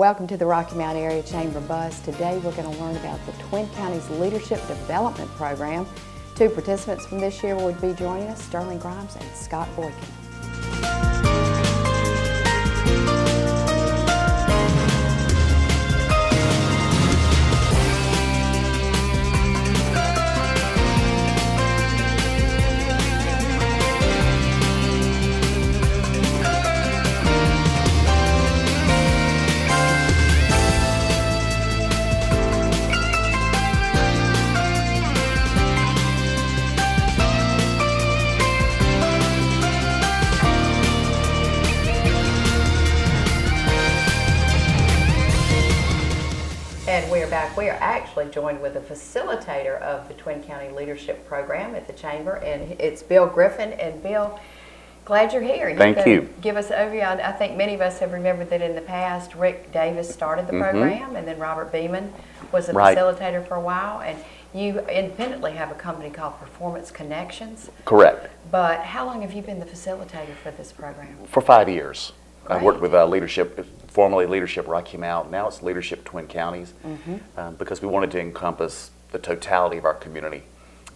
Welcome to the Rocky Mount Area Chamber Bus. Today we're going to learn about the Twin Counties Leadership Development Program. Two participants from this year would be joining us, Sterling Grimes and Scott Boykin. And we are back. We are actually joined with a facilitator of the Twin County Leadership Program at the Chamber, and it's Bill Griffin. And Bill, glad you're here. Thank you. Give us an overview. I think many of us have remembered that in the past, Rick Davis started the program, and then Robert Beeman was a facilitator for a while. And you independently have a company called Performance Connections. Correct. But how long have you been the facilitator for this program? For 5 years. Great. I worked with Leadership, formerly Leadership Rocky Mount. Now it's Leadership Twin Counties, because we wanted to encompass the totality of our community.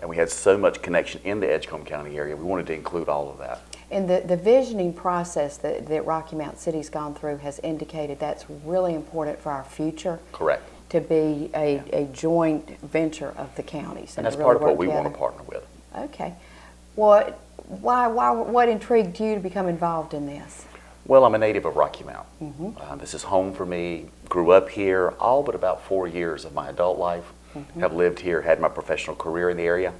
And we had so much connection in the Edgecombe County area, we wanted to include all of that. And the visioning process that Rocky Mount City's gone through has indicated that's really important for our future. Correct. To be a joint venture of the counties. And that's really part of what we together. want to partner with. Okay. What intrigued you to become involved in this? Well, I'm a native of Rocky Mount. This is home for me. Grew up here all but about 4 years of my adult life. Have lived here, had my professional career in the area.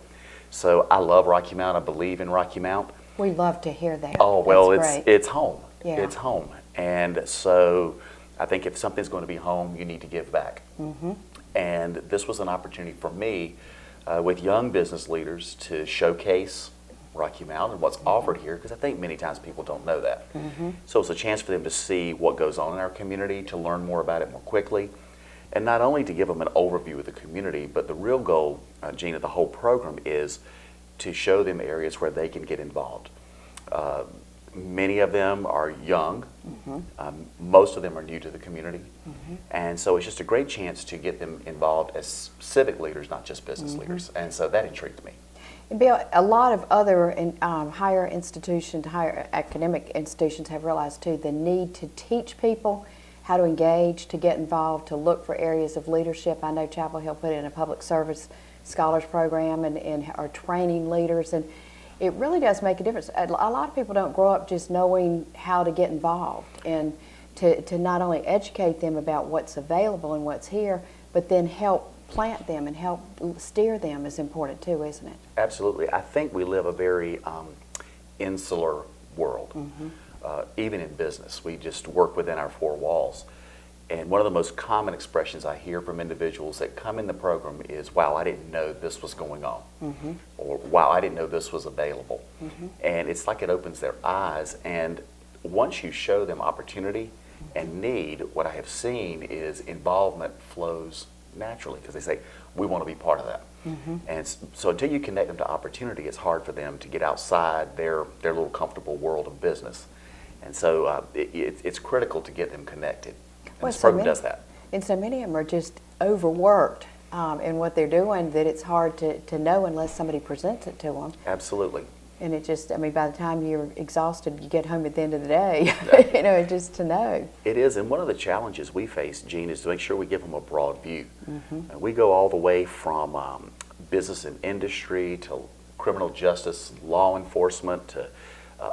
So I love Rocky Mount. I believe in Rocky Mount. We love to hear that. Oh, well, That's it's home. Yeah. It's home. And so I think if something's going to be home, you need to give back. And this was an opportunity for me with young business leaders to showcase Rocky Mount and what's offered here, because I think many times people don't know that. So it's a chance for them to see what goes on in our community, to learn more about it more quickly, and not only to give them an overview of the community, but the real goal, Gina, of the whole program is to show them areas where they can get involved. Many of them are young. Most of them are new to the community. And so it's just a great chance to get them involved as civic leaders, not just business leaders. And so that intrigued me. And Bill, a lot of other higher institutions, higher academic institutions have realized too the need to teach people how to engage, to get involved, to look for areas of leadership. I know Chapel Hill put in a public service scholars program and are training leaders, and it really does make a difference. A lot of people don't grow up just knowing how to get involved, and to not only educate them about what's available and what's here, but then help plant them and help steer them is important too, isn't it? Absolutely. I think we live a very insular world, even in business. We just work within our four walls. And one of the most common expressions I hear from individuals that come in the program is, wow, I didn't know this was going on. Or, wow, I didn't know this was available. And it's like it opens their eyes. And once you show them opportunity and need, what I have seen is involvement flows naturally, because they say, we want to be part of that. And so until you connect them to opportunity, it's hard for them to get outside their little comfortable world of business. And so it's critical to get them connected. And this program does that. And so many of them are just overworked in what they're doing that it's hard to know unless somebody presents it to them. Absolutely. And it just, I mean, by the time you're exhausted, you get home at the end of the day, you know, just to know. It is, and one of the challenges we face, Gene, is to make sure we give them a broad view. We go all the way from business and industry to criminal justice, law enforcement, to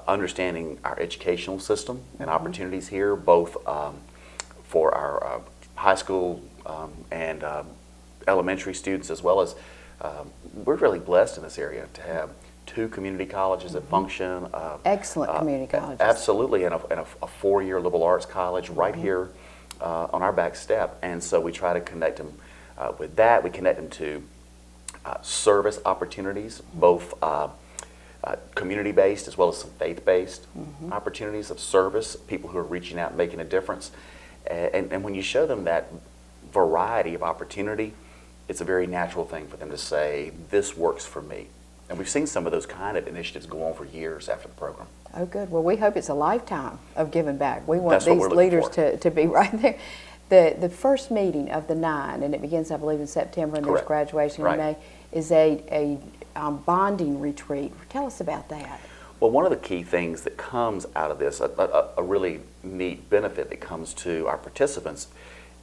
understanding our educational system and opportunities here, both for our high school and elementary students, as well as we're really blessed in this area to have 2 community colleges that function. Excellent community colleges. Absolutely, and a 4-year liberal arts college right here on our back step. And so we try to connect them with that. We connect them to service opportunities, both community-based as well as some faith-based opportunities of service, people who are reaching out and making a difference. And when you show them that variety of opportunity, it's a very natural thing for them to say, this works for me. And we've seen some of those kind of initiatives go on for years after the program. Oh, good. Well, we hope it's a lifetime of giving back. We want these leaders to be right there. The first meeting of the 9, and it begins, I believe, in September, and there's Correct. graduation Right. in May, is a bonding retreat. Tell us about that. Well, one of the key things that comes out of this, a really neat benefit that comes to our participants,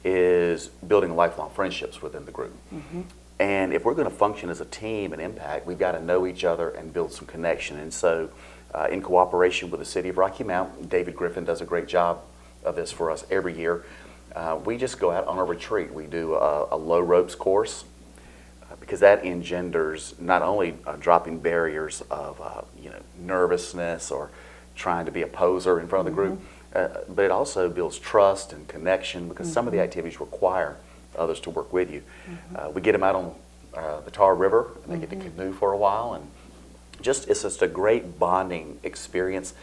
is building lifelong friendships within the group. And if we're going to function as a team and impact, we've got to know each other and build some connection. And so, in cooperation with the City of Rocky Mount, David Griffin does a great job of this for us every year. We just go out on a retreat. We do a low ropes course, because that engenders not only dropping barriers of nervousness or trying to be a poser in front of the group, but it also builds trust and connection, because some of the activities require others to work with you. We get them out on the Tar River, and they get to canoe for a while, and it's just a great bonding experience,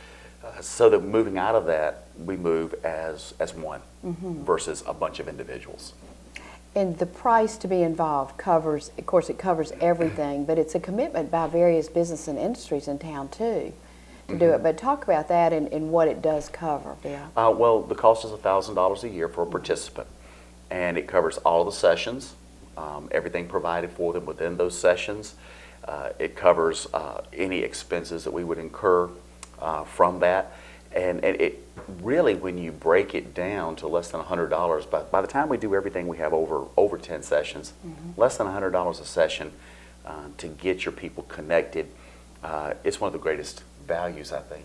so that moving out of that, we move as one versus a bunch of individuals. And the price to be involved covers, of course, it covers everything, but it's a commitment by various business and industries in town too to do it. But talk about that and what it does cover, Bill. Well, the cost is $1,000 a year for a participant, and it covers all the sessions, everything provided for them within those sessions. It covers any expenses that we would incur from that. And it really, when you break it down to less than $100, by the time we do everything, we have over 10 sessions, less than $100 a session to get your people connected. It's one of the greatest values, I think,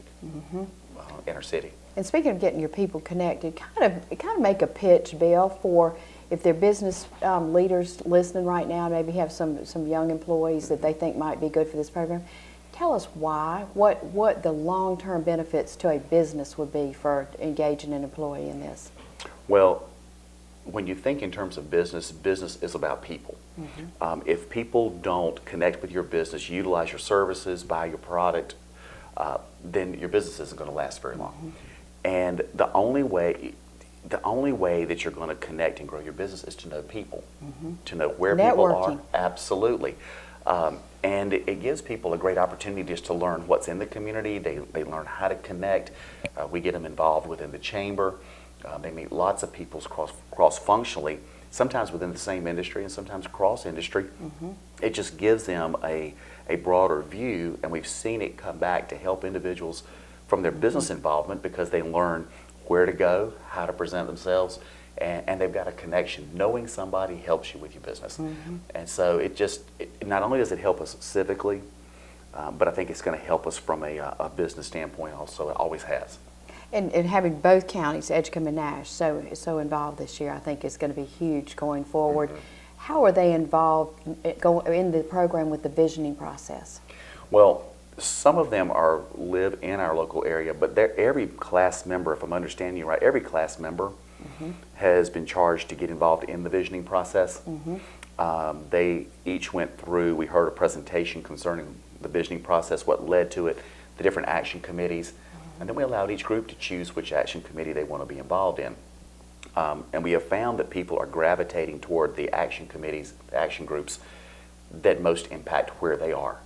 in our city. And speaking of getting your people connected, kind of make a pitch, Bill, for if they're business leaders listening right now, maybe have some young employees that they think might be good for this program. Tell us why, what the long-term benefits to a business would be for engaging an employee in this. Well, when you think in terms of business, business is about people. If people don't connect with your business, utilize your services, buy your product, then your business isn't going to last very long. And the only way that you're going to connect and grow your business is to know people, to know where people are. Networking. Absolutely. And it gives people a great opportunity just to learn what's in the community. They learn how to connect. We get them involved within the chamber. They meet lots of people cross-functionally, sometimes within the same industry and sometimes cross-industry. It just gives them a broader view, and we've seen it come back to help individuals from their business involvement, because they learn where to go, how to present themselves, and they've got a connection. Knowing somebody helps you with your business. And so it not only does it help us civically, but I think it's going to help us from a business standpoint also. It always has. And having both counties, Edgecombe and Nash, so involved this year, I think is going to be huge going forward. How are they involved in the program with the visioning process? Well, some of them live in our local area, but every class member, if I'm understanding you right, every class member has been charged to get involved in the visioning process. They each went through, we heard a presentation concerning the visioning process, what led to it, the different action committees, and then we allowed each group to choose which action committee they want to be involved in. And we have found that people are gravitating toward the action committees, the action groups that most impact where they are.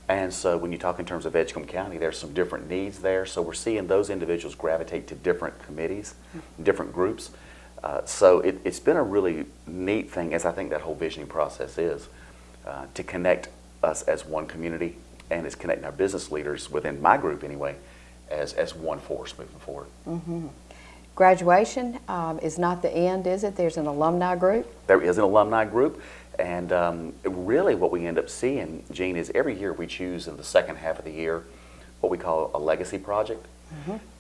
And so when you talk in terms of Edgecombe County, there's some different needs there. So we're seeing those individuals gravitate to different committees, different groups. So it's been a really neat thing, as I think that whole visioning process is, to connect us as one community, and it's connecting our business leaders within my group anyway, as one force moving forward. Graduation is not the end, is it? There's an alumni group. There is an alumni group, and really what we end up seeing, Jean, is every year we choose in the second half of the year what we call a legacy project.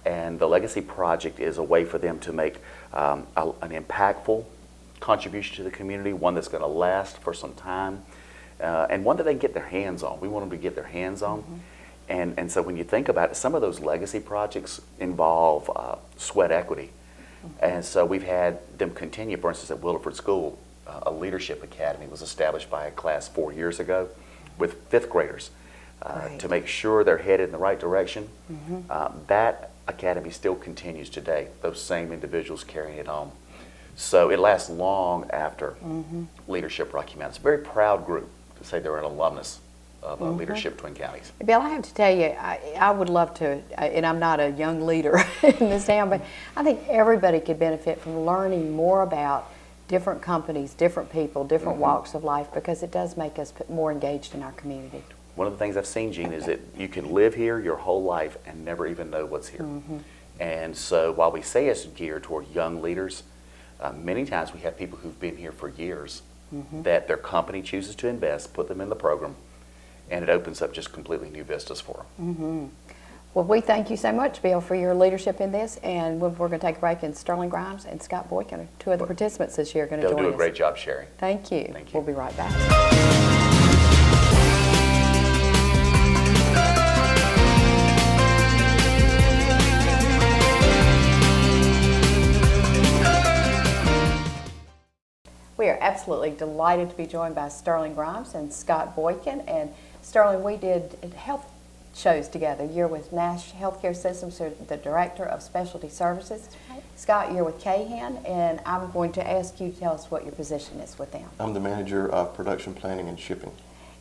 And the legacy project is a way for them to make an impactful contribution to the community, one that's going to last for some time, and one that they can get their hands on. We want them to get their hands on. And so when you think about it, some of those legacy projects involve sweat equity. And so we've had them continue, for instance, at Williford School, a leadership academy was established by a class 4 years ago with fifth graders to make sure they're headed in the right direction. That academy still continues today, those same individuals carrying it on. So it lasts long after Leadership Rocky Mountain. It's a very proud group to say they're an alumnus of leadership Twin Counties. Bill, I have to tell you, I would love to, and I'm not a young leader in this town, but I think everybody could benefit from learning more about different companies, different people, different walks of life, because it does make us more engaged in our community. One of the things I've seen, Gene, is that you can live here your whole life and never even know what's here. And so while we say it's geared toward young leaders, many times we have people who've been here for years that their company chooses to invest, put them in the program, and it opens up just completely new vistas for them. Well, we thank you so much, Bill, for your leadership in this, and we're going to take a break, and Sterling Grimes and Scott Boykin are two of the participants this year going to They'll join us. do a great job sharing. Thank you. Thank you. We'll be right back. We are absolutely delighted to be joined by Sterling Grimes and Scott Boykin. And Sterling, we did health shows together. You're with Nash Healthcare Systems, you're the Director of Specialty Services. Right. Scott, you're with Cahan, and I'm going to ask you to tell us what your position is with them. I'm the manager of production planning and shipping.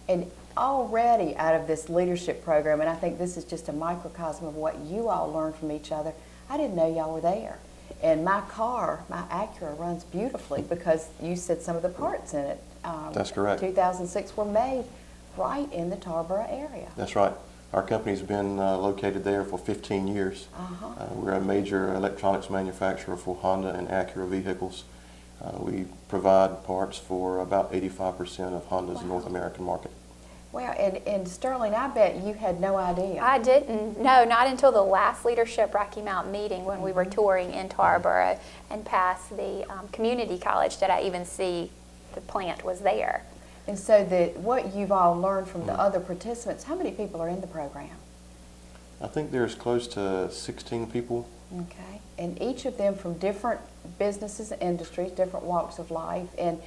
And already out of this leadership program, and I think this is just a microcosm of what you all learn from each other, I didn't know y'all were there. And my car, my Acura, runs beautifully because you said some of the parts in it. That's correct. 2006 were made right in the Tarboro area. That's right. Our company's been located there for 15 years. We're a major electronics manufacturer for Honda and Acura vehicles. We provide parts for about 85% of Honda's North American market. Well, and Sterling, I bet you had no idea. I didn't, no, not until the last Leadership Rocky Mount meeting when we were touring in Tarboro and past the community college did I even see the plant was there. And so what you've all learned from the other participants, how many people are in the program? I think there's close to 16 people. Okay. And each of them from different businesses and industries, different walks of life. And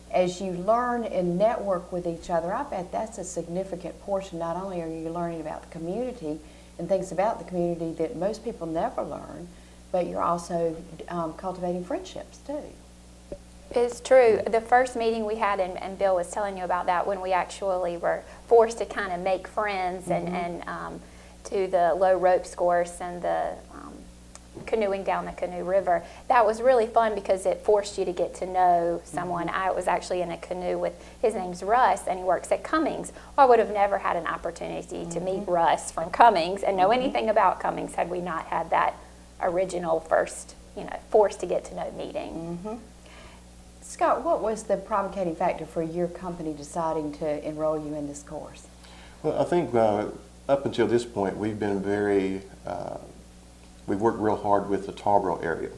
as you learn and network with each other, I bet that's a significant portion. Not only are you learning about the community and things about the community that most people never learn, but you're also cultivating friendships too. It's true. The first meeting we had, and Bill was telling you about that, when we actually were forced to kind of make friends and to the low ropes course and the canoeing down the Canoe River. That was really fun because it forced you to get to know someone. I was actually in a canoe with, his name's Russ, and he works at Cummings. Well, I would have never had an opportunity to meet Russ from Cummings and know anything about Cummings had we not had that original first, forced to get to know meeting. Scott, what was the provocating factor for your company deciding to enroll you in this course? Well, I think up until this point, we've been we've worked real hard with the Tarboro area.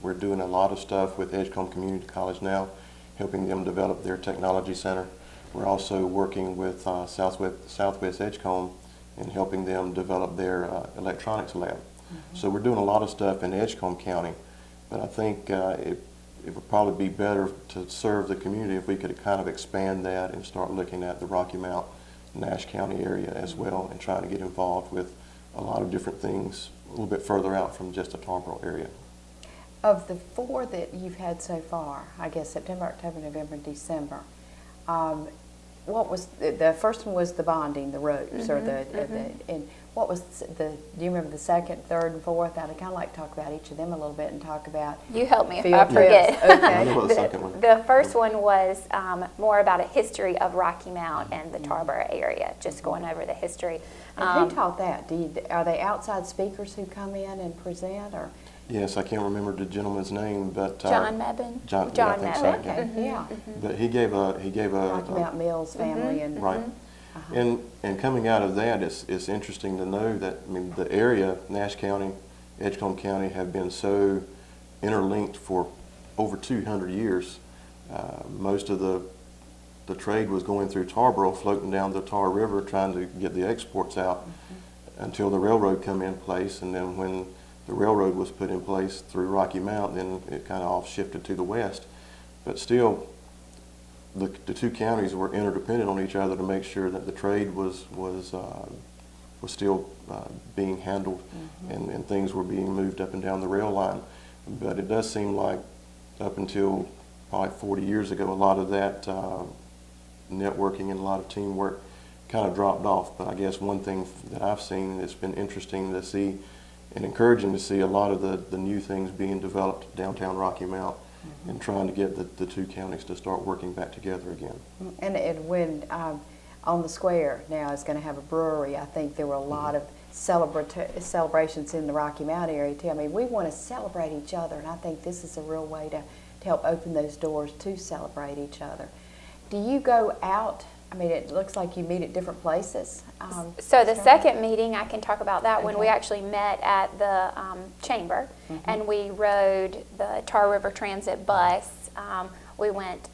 We're doing a lot of stuff with Edgecombe Community College now, helping them develop their technology center. We're also working with Southwest Edgecombe and helping them develop their electronics lab. So we're doing a lot of stuff in Edgecombe County, but I think it would probably be better to serve the community if we could kind of expand that and start looking at the Rocky Mount, Nash County area as well, and trying to get involved with a lot of different things a little bit further out from just the Tarboro area. Of the 4 that you've had so far, I guess September, October, November, and December, what was the first one was the bonding, the ropes, or and what was do you remember the second, third, and fourth? I'd kind of like to talk about each of them a little bit and talk about. You help me if field I forget. trips. Okay. I know what the second one. The first one was more about a history of Rocky Mount and the Tarboro area, just going over the history. And who taught that? Are they outside speakers who come in and present, or? Yes, I can't remember the gentleman's name, but John Mebbin. John, yeah, I think so, Mebbin. yeah. Okay, yeah. But he gave a Rocky Mount Mills family and right. And coming out of that, it's interesting to know that, I mean, the area, Nash County, Edgecombe County, have been so interlinked for over 200 years. Most of the trade was going through Tarboro, floating down the Tar River, trying to get the exports out until the railroad come in place. And then when the railroad was put in place through Rocky Mount, then it kind of all shifted to the west. But still, the two counties were interdependent on each other to make sure that the trade was still being handled and things were being moved up and down the rail line. But it does seem like up until probably 40 years ago, a lot of that networking and a lot of teamwork kind of dropped off. But I guess one thing that I've seen that's been interesting to see and encouraging to see a lot of the new things being developed downtown Rocky Mount and trying to get the two counties to start working back together again. And when on the square now is going to have a brewery, I think there were a lot of celebrations in the Rocky Mount area too. I mean, we want to celebrate each other, and I think this is a real way to help open those doors to celebrate each other. Do you go out? I mean, it looks like you meet at different places. So the Starla? second meeting, I can talk about that, when we Okay. actually met at the chamber, and we rode the Tar River Transit bus. We went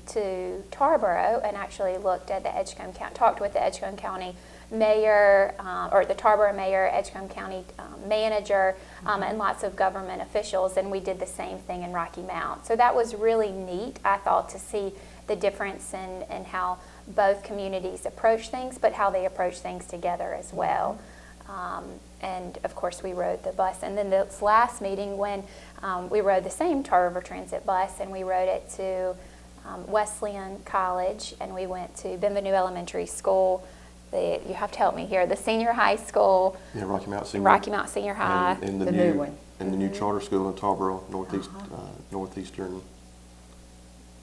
to Tarboro and actually looked at the Edgecombe County, talked with the Edgecombe County mayor, or the Tarboro mayor, Edgecombe County manager, and lots of government officials, and we did the same thing in Rocky Mount. So that was really neat, I thought, to see the difference in how both communities approach things, but how they approach things together as well. And of course, we rode the bus. And then this last meeting, when we rode the same Tar River Transit bus, and we rode it to Wesleyan College, and we went to Bienvenue Elementary School. You have to help me here. The senior high school, Yeah, Rocky Mount Senior. Rocky Mount Senior High. And The new one. And the new charter school in Tarboro, Northeastern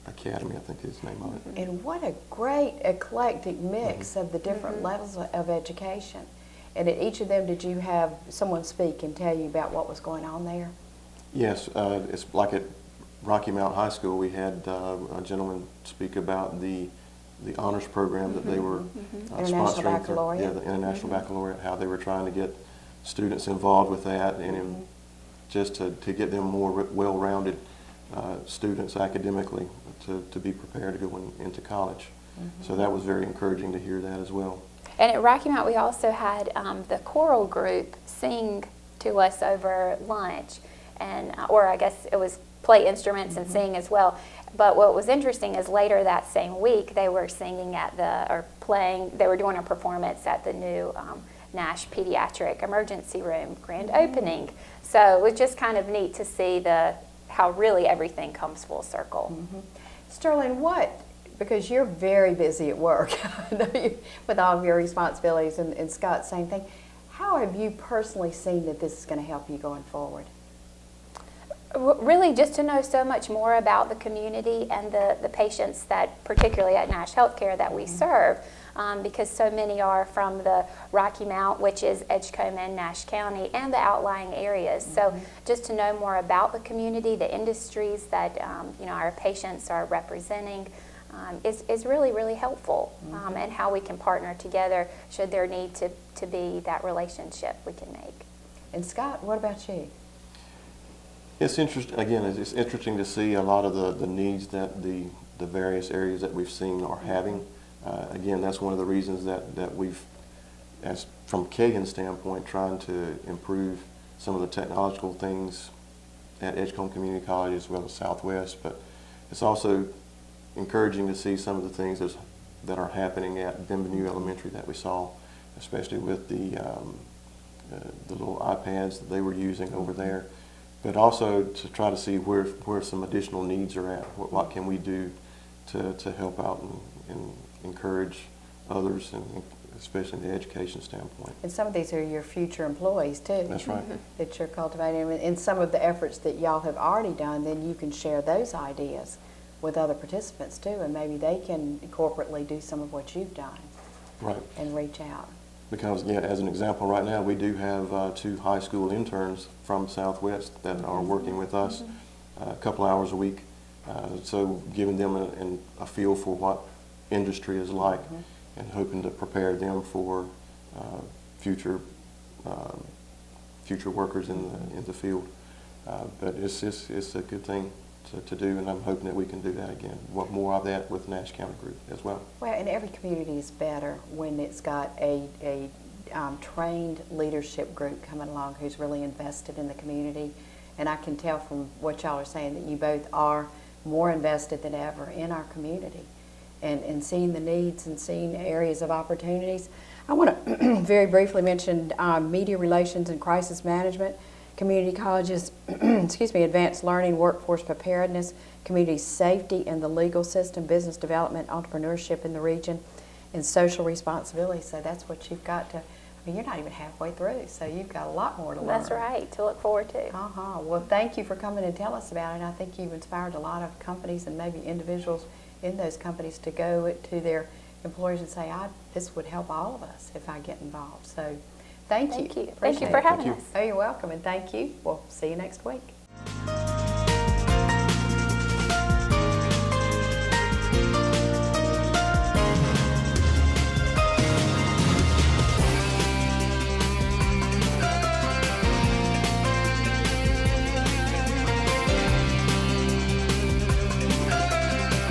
Academy, I think is the name of it. And what a great eclectic mix of the different levels of education. And at each of them, did you have someone speak and tell you about what was going on there? Yes, it's like at Rocky Mount High School, we had a gentleman speak about the honors program that they were International sponsoring. Baccalaureate. Yeah, the International Baccalaureate, how they were trying to get students involved with that, and just to get them more well-rounded students academically to be prepared to go into college. So that was very encouraging to hear that as well. And at Rocky Mount, we also had the choral group sing to us over lunch, and or I guess it was play instruments and sing as well. But what was interesting is later that same week, they were singing they were doing a performance at the new Nash Pediatric Emergency Room grand opening. So it was just kind of neat to see how really everything comes full circle. Sterling, because you're very busy at work with all of your responsibilities, and Scott, same thing. How have you personally seen that this is going to help you going forward? Really just to know so much more about the community and the patients that, particularly at Nash Healthcare, that we serve, because so many are from the Rocky Mount, which is Edgecombe and Nash County, and the outlying areas. So just to know more about the community, the industries that our patients are representing, is really, really helpful, and how we can partner together should there need to be that relationship we can make. And Scott, what about you? It's interesting. Again, it's interesting to see a lot of the needs that the various areas that we've seen are having. Again, that's one of the reasons that we've, as from Kagan's standpoint, trying to improve some of the technological things at Edgecombe Community College as well as Southwest. But it's also encouraging to see some of the things that are happening at Bienvenue Elementary that we saw, especially with the little iPads that they were using over there. But also to try to see where some additional needs are at. What can we do to help out and encourage others, and especially in the education standpoint. And some of these are your future employees too. That's right. That you're cultivating. And some of the efforts that y'all have already done, then you can share those ideas with other participants too, and maybe they can corporately do some of what you've done. Right. And reach out. Because, yeah, as an example, right now we do have 2 high school interns from Southwest that are working with us a couple hours a week. So giving them a feel for what industry is like, and hoping to prepare them for future workers in the field. But it's a good thing to do, and I'm hoping that we can do that again. Want more of that with Nash County Group as well. Well, and every community is better when it's got a trained leadership group coming along who's really invested in the community. And I can tell from what y'all are saying that you both are more invested than ever in our community, and seeing the needs and seeing areas of opportunities. I want to very briefly mention media relations and crisis management. community colleges, excuse me, advanced learning, workforce preparedness, community safety in the legal system, business development, entrepreneurship in the region, and social responsibility. So that's what you've got to, I mean, you're not even halfway through, so you've got a lot more to learn. That's right, to look forward to. Uh-huh. Well, thank you for coming and tell us about it. I think you've inspired a lot of companies and maybe individuals in those companies to go to their employers and say, this would help all of us if I get involved. So thank you. Thank you. Thank you Appreciate for it. having you. us. Oh, you're welcome, and thank you. We'll see you next week.